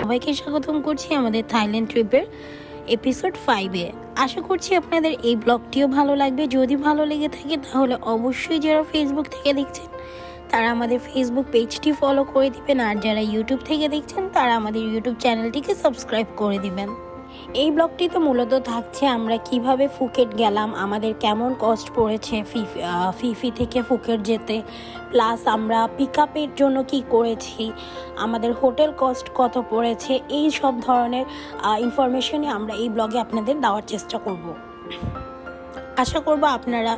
সবাইকে স্বাগতম করছি আমাদের থাইল্যান্ড ট্রিপের এপিসোড 5-এ। আশা করছি আপনাদের এই ব্লগটিও ভালো লাগবে। যদি ভালো লেগে থাকে তাহলে অবশ্যই যারা ফেসবুক থেকে দেখছেন তারা আমাদের ফেসবুক পেজটি ফলো করে দিবেন, আর যারা ইউটিউব থেকে দেখছেন তারা আমাদের ইউটিউব চ্যানেলটিকে সাবস্ক্রাইব করে দিবেন। এই ব্লগটিতে মূলত থাকছে আমরা কিভাবে ফুকেট গেলাম, আমাদের কেমন কস্ট পড়েছে ফিফি থেকে ফুকেট যেতে, প্লাস আমরা পিক আপের জন্য কি করেছি, আমাদের হোটেল কস্ট কত পড়েছে, এই সব ধরনের ইনফরমেশনই আমরা এই ব্লগে আপনাদের দেওয়ার চেষ্টা করব। আশা করব আপনারা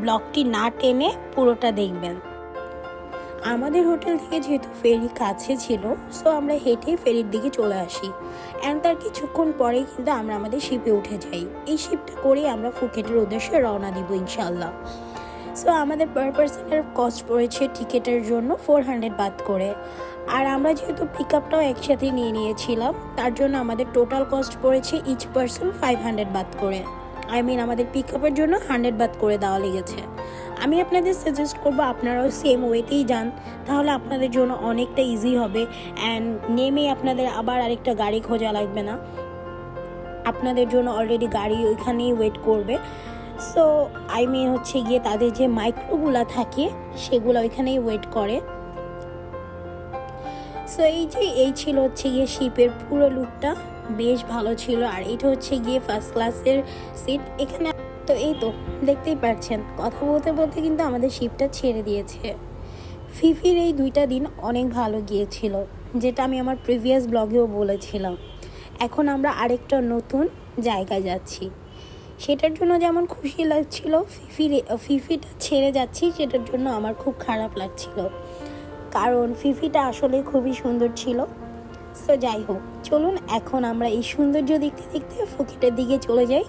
ব্লগটি না টেনে পুরোটা দেখবেন। আমাদের হোটেল থেকে যেহেতু ফেরি কাছে ছিল, সো আমরা হেঁটেই ফেরির দিকে চলে আসি। অ্যান্ড তার কিছুক্ষণ পরেই কিন্তু আমরা আমাদের শিপে উঠে যাই। এই শিপটা করেই আমরা ফুকেটের উদ্দেশ্যে রওনা দিব ইনশাল্লাহ। সো আমাদের পার পার্সনের কস্ট পড়েছে টিকিটের জন্য 400 বাদ করে। আর আমরা যেহেতু পিক আপটাও একসাথে নিয়ে নিয়েছিলাম, তার জন্য আমাদের টোটাল কস্ট পড়েছে ইচ পার্সন 500 বাদ করে। আমাদের পিক আপের জন্য 100 বাদ করে দেওয়া লেগেছে। আমি আপনাদের সাজেস্ট করবো আপনারাও সেম ওয়েতেই যান, তাহলে আপনাদের জন্য অনেকটা ইজি হবে। অ্যান্ড নেমে আপনাদের আবার আরেকটা গাড়ি খোঁজা লাগবে না, আপনাদের জন্য অলরেডি গাড়ি ওইখানেই ওয়েট করবে। সো হচ্ছে গিয়ে তাদের যে মাইক্রোগুলা থাকে সেগুলো ওইখানেই ওয়েট করে। সো এই ছিল হচ্ছে গিয়ে শিপের পুরো লুকটা, বেশ ভালো ছিল। আর এটা হচ্ছে গিয়ে ফার্স্ট ক্লাসের সিট এখানে। তো এই তো দেখতেই পাচ্ছেন, কথা বলতে বলতে কিন্তু আমাদের শিপটা ছেড়ে দিয়েছে। ফিফির এই 2টা দিন অনেক ভালো গিয়েছিল, যেটা আমি আমার প্রিভিয়াস ব্লগেও বলেছিলাম। এখন আমরা আরেকটা নতুন জায়গায় যাচ্ছি, সেটার জন্য যেমন খুশি লাগছিল, ফিফিটা ছেড়ে যাচ্ছি সেটার জন্য আমার খুব খারাপ লাগছিল, কারণ ফিফিটা আসলে খুবই সুন্দর ছিল। সো যাই হোক, চলুন এখন আমরা এই সৌন্দর্য দেখতে দেখতে ফুকেটের দিকে চলে যাই।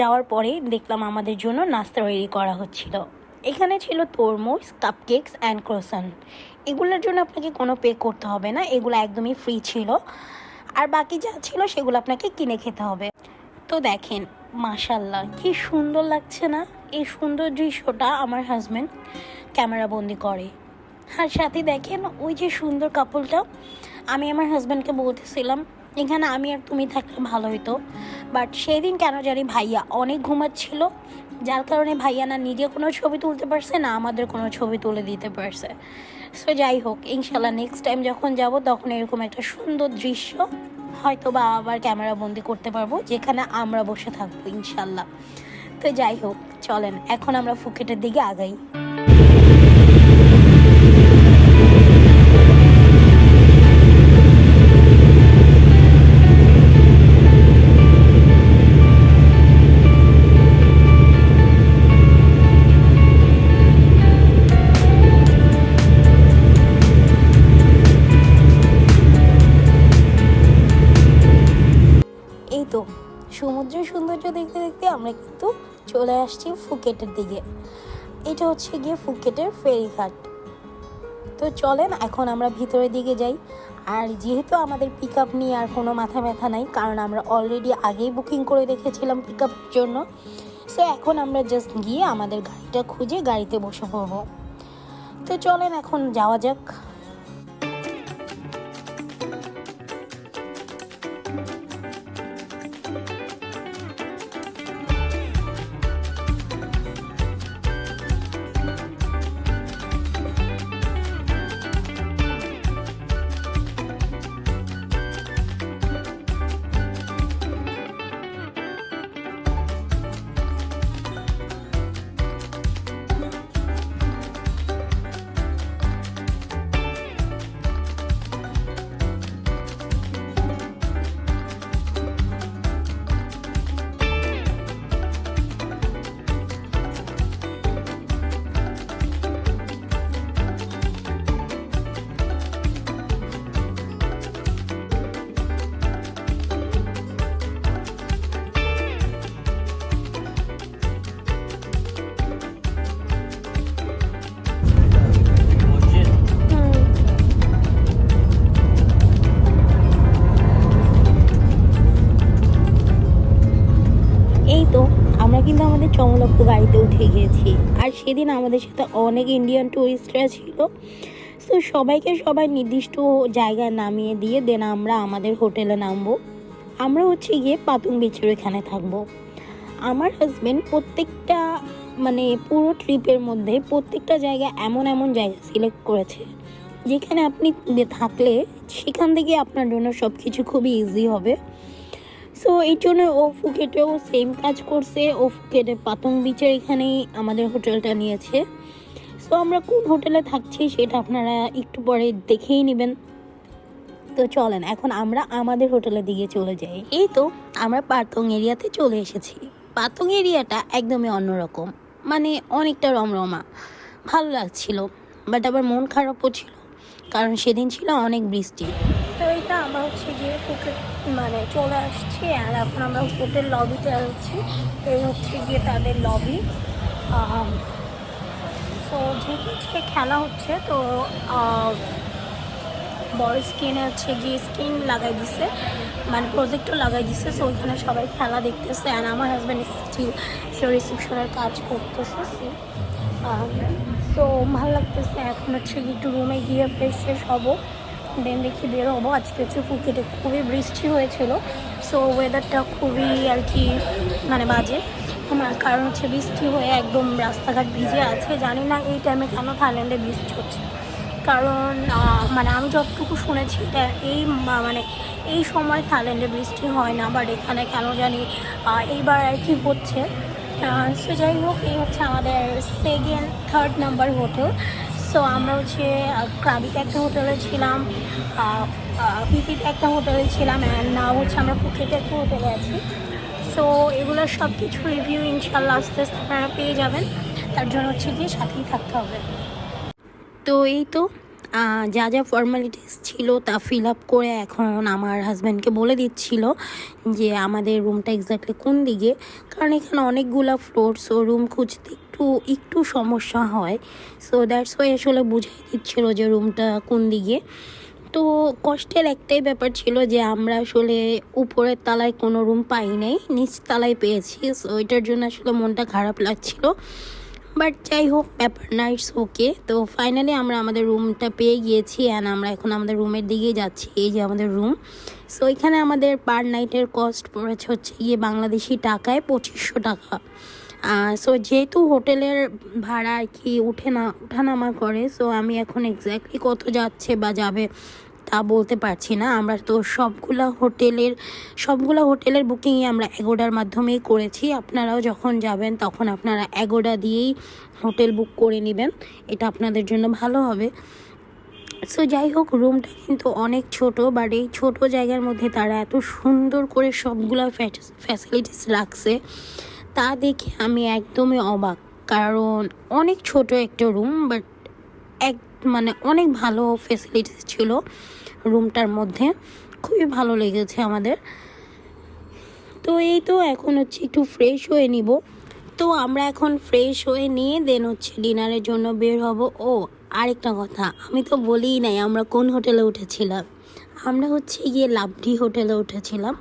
যাওয়ার পরে দেখলাম আমাদের জন্য নাস্তা রেডি করা হচ্ছিল। এখানে ছিল তরমুজ, কাপকেকস অ্যান্ড ক্রোসান। এগুলোর জন্য আপনাকে কোনো পে করতে হবে না, এগুলো একদমই ফ্রি ছিল। আর বাকি যা ছিল সেগুলো আপনাকে কিনে খেতে হবে। তো দেখেন, মাশাল্লাহ কি সুন্দর লাগছে না? এই সুন্দর দৃশ্যটা আমার হাজব্যান্ড ক্যামেরা বন্দি করে। আর সাথে দেখেন ওই যে সুন্দর কাপলটা, আমি আমার হাজব্যান্ডকে বলতেছিলাম এখানে আমি আর তুমি থাকলে ভালো হতো, বাট সেই দিন কেন জানি ভাইয়া অনেক ঘুমাচ্ছিল, যার কারণে ভাইয়া না নিজে কোনো ছবি তুলতে পারছে না আমাদের কোনো ছবি তুলে দিতে পারছে। সো যাই হোক, ইনশাল্লাহ নেক্সট টাইম যখন যাব তখন এরকম একটা সুন্দর দৃশ্য হয়তো বা আবার ক্যামেরা বন্দি করতে পারবো, যেখানে আমরা বসে থাকবো ইনশাল্লাহ। তো যাই হোক, চলেন এখন আমরা ফুকেটের দিকে আগাই। এই তো সমুদ্রের সৌন্দর্য দেখতে দেখতে আমরা কিন্তু চলে আসছি ফুকেটের দিকে। এটা হচ্ছে গিয়ে ফুকেটের ফেরিঘাট। তো চলেন এখন আমরা ভিতরের দিকে যাই। আর যেহেতু আমাদের পিক আপ নিয়ে আর কোনো মাথা ব্যথা নাই, কারণ আমরা অলরেডি আগেই বুকিং করে রেখেছিলাম পিক আপের জন্য। সো এখন আমরা জাস্ট গিয়ে আমাদের গাড়িটা খুঁজে গাড়িতে বসে পড়বো। তো চলেন এখন যাওয়া যাক। এই তো আমরা কিন্তু আমাদের চমলক্ষ গাড়িতে উঠে গিয়েছি। আর সেদিন আমাদের সাথে অনেক ইন্ডিয়ান টুরিস্টরা ছিল। তো সবাই নির্দিষ্ট জায়গায় নামিয়ে দিয়ে দেন আমরা আমাদের হোটেলে নামবো। আমরা হচ্ছে গিয়ে পাতুং বিচের এখানে থাকবো। আমার হাজব্যান্ড প্রত্যেকটা মানে পুরো ট্রিপের মধ্যে প্রত্যেকটা জায়গা এমন জায়গা সিলেক্ট করেছে যেখানে আপনি থাকলে সেখান থেকে আপনার জন্য সব কিছু খুবই ইজি হবে। সো এই জন্য ও ফুকেটেও সেম কাজ করছে। ও ফুকেটে পাতং বিচের এখানেই আমাদের হোটেলটা নিয়েছে। সো আমরা কোন হোটেলে থাকছি সেটা আপনারা একটু পরে দেখেই নেবেন। তো চলেন এখন আমরা আমাদের হোটেলের দিকে চলে যাই। এই তো আমরা পাতং এরিয়াতে চলে এসেছি। পাতং এরিয়াটা একদমই অন্যরকম, মানে অনেকটা রমরমা, ভালো লাগছিল। বাট আবার মন খারাপও ছিল, কারণ সেদিন ছিল অনেক বৃষ্টি। তো এইটা আমরা হচ্ছে গিয়ে ফুকেট মানে চলে আসছি। আর এখন আমরা হোটেল লবিতে আছি। এই হচ্ছে গিয়ে তাদের লবি। তো যেহেতু খেলা হচ্ছে, তো বড় স্ক্রিনে হচ্ছে গিয়ে স্ক্রিন লাগাই দিছে, মানে প্রজেক্টর লাগাই দিছে। সো ওইখানে সবাই খেলা দেখতেছে। আর আমার হাজব্যান্ড স্টিল সে রিসেপশনের কাজ করতেছে। তো ভালো লাগতেছে। এখন হচ্ছে একটু রুমে গিয়ে ফ্রেশ হবো, দেন দেখি বের হবো। আজকে হচ্ছে ফুকেটে খুবই বৃষ্টি হয়েছিল। সো ওয়েদারটা খুবই আর কি মানে বাজে, কারণ হচ্ছে বৃষ্টি হয়ে একদম রাস্তাঘাট ভিজে আছে। জানি না এই টাইমে কেন থাইল্যান্ডে বৃষ্টি হচ্ছে, কারণ মানে আমি যতটুকু শুনেছি এটা মানে এই সময় থাইল্যান্ডে বৃষ্টি হয় না, বাট এখানে কেন জানি এইবার আর কি হচ্ছে। সো যাই হোক, এই হচ্ছে আমাদের থার্ড নাম্বার হোটেল। সো আমরা হচ্ছে ক্রাবিতে একটা হোটেলে ছিলাম, ফিফিতে একটা হোটেলে ছিলাম, অ্যান্ড নাও হচ্ছে আমরা ফুকেটে একটা হোটেলে আছি। সো এগুলোর সব কিছু রিভিউ ইনশাল্লাহ আস্তে আস্তে আপনারা পেয়ে যাবেন। তার জন্য হচ্ছে গিয়ে সাথেই থাকতে হবে। তো এই তো যা ফর্মালিটিস ছিল তা ফিল আপ করে এখন আমার হাজব্যান্ডকে বলে দিচ্ছিল যে আমাদের রুমটা এক্স্যাক্টলি কোন দিকে, কারণ এখানে অনেকগুলো ফ্লোর। সো রুম খুঁজতে একটু সমস্যা হয়। সো দ্যাটস ওয়াই আসলে বুঝাই দিচ্ছিল যে রুমটা কোন দিকে। তো কষ্টের একটাই ব্যাপার ছিল যে আমরা আসলে উপরের তলায় কোনো রুম পাই নাই, নিচ তলায় পেয়েছি। সো ওইটার জন্য আসলে মনটা খারাপ লাগছিল, বাট যাই হোক ব্যাপার না, ইটস ওকে। তো ফাইনালি আমরা আমাদের রুমটা পেয়ে গিয়েছি, অ্যান্ড আমরা এখন আমাদের রুমের দিকেই যাচ্ছি। এই যে আমাদের রুম। সো এখানে আমাদের পার নাইটের কস্ট পড়েছে হচ্ছে গিয়ে বাংলাদেশি টাকায় 2500 টাকা। সো যেহেতু হোটেলের ভাড়া আর কি উঠানামা করে, সো আমি এখন এক্স্যাক্টলি কত যাচ্ছে বা যাবে তা বলতে পারছি না। আমরা তো সবগুলা হোটেলের বুকিংই আমরা অ্যাগোডার মাধ্যমেই করেছি। আপনারাও যখন যাবেন তখন আপনারা অ্যাগোডা দিয়েই হোটেল বুক করে নেবেন, এটা আপনাদের জন্য ভালো হবে। সো যাই হোক, রুমটা কিন্তু অনেক ছোট, বাট এই ছোট জায়গার মধ্যে তারা এত সুন্দর করে সবগুলা ফ্যাসিলিটিস রাখছে, তা দেখে আমি একদমই অবাক। কারণ অনেক ছোট একটা রুম, বাট অনেক ভালো ফ্যাসিলিটিস ছিল রুমটার মধ্যে, খুবই ভালো লেগেছে আমাদের। তো এই তো এখন হচ্ছে একটু ফ্রেশ হয়ে নিব। তো আমরা এখন ফ্রেশ হয়ে নিয়ে দেন হচ্ছে ডিনারের জন্য বের হব। ও আরেকটা কথা, আমি তো বলিই নাই আমরা কোন হোটেলে উঠেছিলাম। আমরা হচ্ছে গিয়ে লাভলি হোটেলে উঠেছিলাম।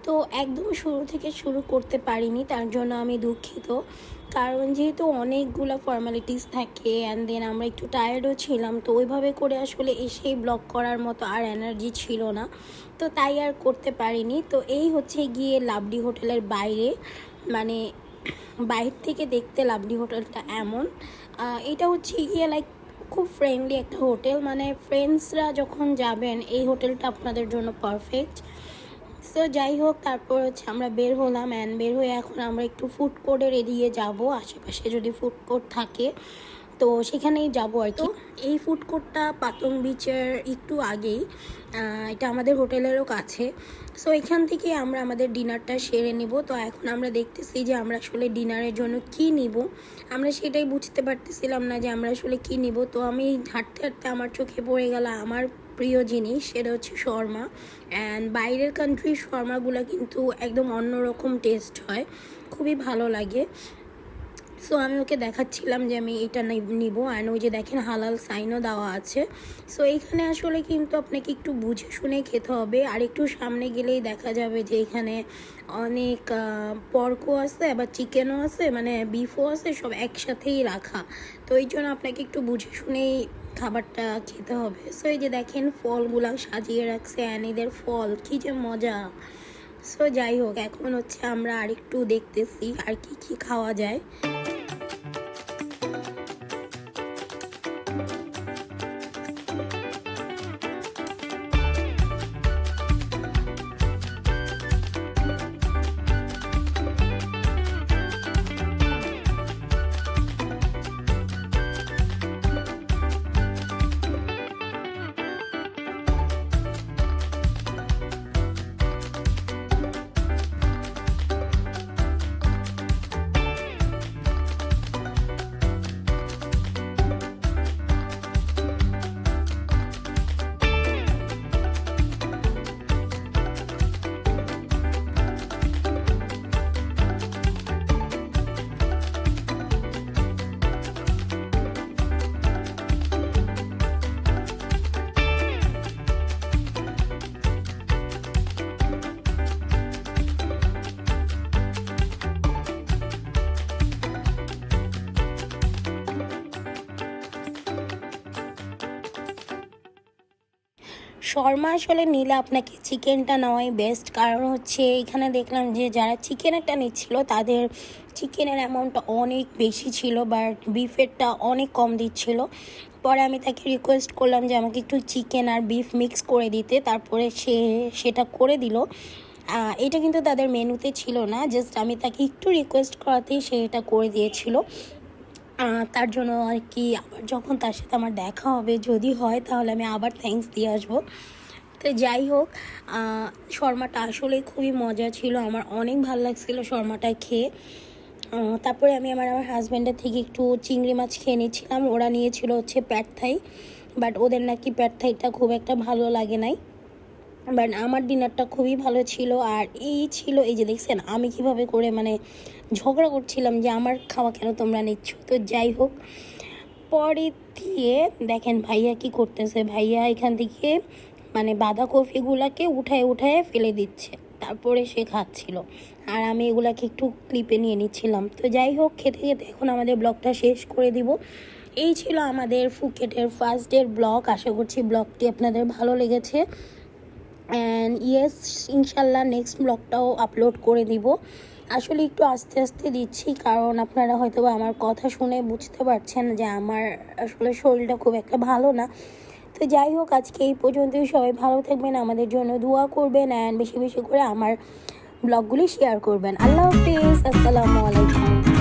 তো একদম শুরু থেকে শুরু করতে পারিনি, তার জন্য আমি দুঃখিত। কারণ যেহেতু অনেকগুলো ফর্মালিটিস থাকে অ্যান্ড দেন আমরা একটু টায়ার্ডও ছিলাম, তো ওইভাবে করে আসলে এসেই ব্লগ করার মতো আর এনার্জি ছিল না, তো তাই আর করতে পারিনি। তো এই হচ্ছে গিয়ে লাভলি হোটেলের বাইরে, মানে বাইরে থেকে দেখতে লাভলি হোটেলটা এমন। এটা হচ্ছে গিয়ে লাইক খুব ফ্রেন্ডলি একটা হোটেল, মানে ফ্রেন্ডসরা যখন যাবেন এই হোটেলটা আপনাদের জন্য পারফেক্ট। সো যাই হোক, তারপর হচ্ছে আমরা বের হলাম অ্যান্ড বের হয়ে এখন আমরা একটু ফুড কোর্টের এদিকে যাব, আশেপাশে যদি ফুড কোর্ট থাকে তো সেখানেই যাব আর কি। এই ফুড কোর্টটা পাতং বিচের একটু আগেই, এটা আমাদের হোটেলেরও কাছে। সো এখান থেকে আমরা আমাদের ডিনারটা সেরে নেব। তো এখন আমরা দেখতেছি যে আমরা আসলে ডিনারের জন্য কি নিব, আমরা সেটাই বুঝতে পারতেছিলাম না যে আমরা আসলে কি নিব। তো আমি হাঁটতে হাঁটতে আমার চোখে পড়ে গেল আমার প্রিয় জিনিস, সেটা হচ্ছে শর্মা। অ্যান্ড বাইরের কান্ট্রির শর্মাগুলো কিন্তু একদম অন্যরকম টেস্ট হয়, খুবই ভালো লাগে। সো আমি ওকে দেখাচ্ছিলাম যে আমি এটা নিব, অ্যান্ড ওই যে দেখেন হালাল সাইনও দেওয়া আছে। সো এইখানে আসলে কিন্তু আপনাকে একটু বুঝে শুনে খেতে হবে, আর একটু সামনে গেলেই দেখা যাবে যে এখানে অনেক পর্কও আছে, আবার চিকেনও আছে, মানে বিফও আছে, সব একসাথেই রাখা। তো এই জন্য আপনাকে একটু বুঝে শুনেই খাবারটা খেতে হবে। সো এই যে দেখেন ফলগুলা সাজিয়ে রাখছে, অ্যান্ড এদের ফল কী যে মজা। সো যাই হোক, এখন হচ্ছে আমরা আরেকটু দেখতেছি আর কি কি খাওয়া যায়। শর্মা আসলে নিলে আপনাকে চিকেনটা নেওয়াই বেস্ট, কারণ হচ্ছে এখানে দেখলাম যে যারা চিকেনেরটা নিচ্ছিল তাদের চিকেনের অ্যামাউন্টটা অনেক বেশি ছিল, বাট বিফেরটা অনেক কম দিচ্ছিল। পরে আমি তাকে রিকোয়েস্ট করলাম যে আমাকে একটু চিকেন আর বিফ মিক্স করে দিতে, তারপরে সেটা করে দিল। এটা কিন্তু তাদের মেনুতে ছিল না, জাস্ট আমি তাকে একটু রিকোয়েস্ট করাতেই সে এটা করে দিয়েছিল। তার জন্য আর কি আবার যখন তার সাথে আমার দেখা হবে, যদি হয় তাহলে আমি আবার থ্যাঙ্কস দিয়ে আসবো। তো যাই হোক, শর্মাটা আসলে খুবই মজা ছিল, আমার অনেক ভালো লাগছিলো শর্মাটা খেয়ে। তারপরে আমি আমার হাজব্যান্ডের থেকে একটু চিংড়ি মাছ খেয়ে নিচ্ছিলাম, ওরা নিয়েছিল হচ্ছে প্যাড থাই, বাট ওদের নাকি প্যাড থাইটা খুব একটা ভালো লাগে নাই। বাট আমার ডিনারটা খুবই ভালো ছিল। আর এই ছিল, এই যে দেখছেন আমি কিভাবে করে মানে ঝগড়া করছিলাম যে আমার খাওয়া কেন তোমরা নিচ্ছ। তো যাই হোক, পরে দিয়ে দেখেন ভাইয়া কি করতেছে, ভাইয়া এখান থেকে মানে বাঁধাকপিগুলোকে উঠায় ফেলে দিচ্ছে, তারপরে সে খাচ্ছিল, আর আমি এগুলাকে একটু ক্লিপে নিয়ে নিচ্ছিলাম। তো যাই হোক, খেতে খেতে এখন আমাদের ব্লগটা শেষ করে দিব। এই ছিল আমাদের ফুকেটের ফার্স্ট ডের ব্লগ। আশা করছি ব্লগটি আপনাদের ভালো লেগেছে, অ্যান্ড ইয়েস ইনশাল্লাহ নেক্সট ব্লগটাও আপলোড করে দিব। আসলে একটু আস্তে আস্তে দিচ্ছি, কারণ আপনারা হয়তো বা আমার কথা শুনে বুঝতে পারছেন যে আমার আসলে শরীরটা খুব একটা ভালো না। তো যাই হোক, আজকে এই পর্যন্তই। সবাই ভালো থাকবেন, আমাদের জন্য দোয়া করবেন, অ্যান্ড বেশি বেশি করে আমার ব্লগগুলি শেয়ার করবেন। আল্লাহ হাফিজ, আসসালামু আলাইকুম।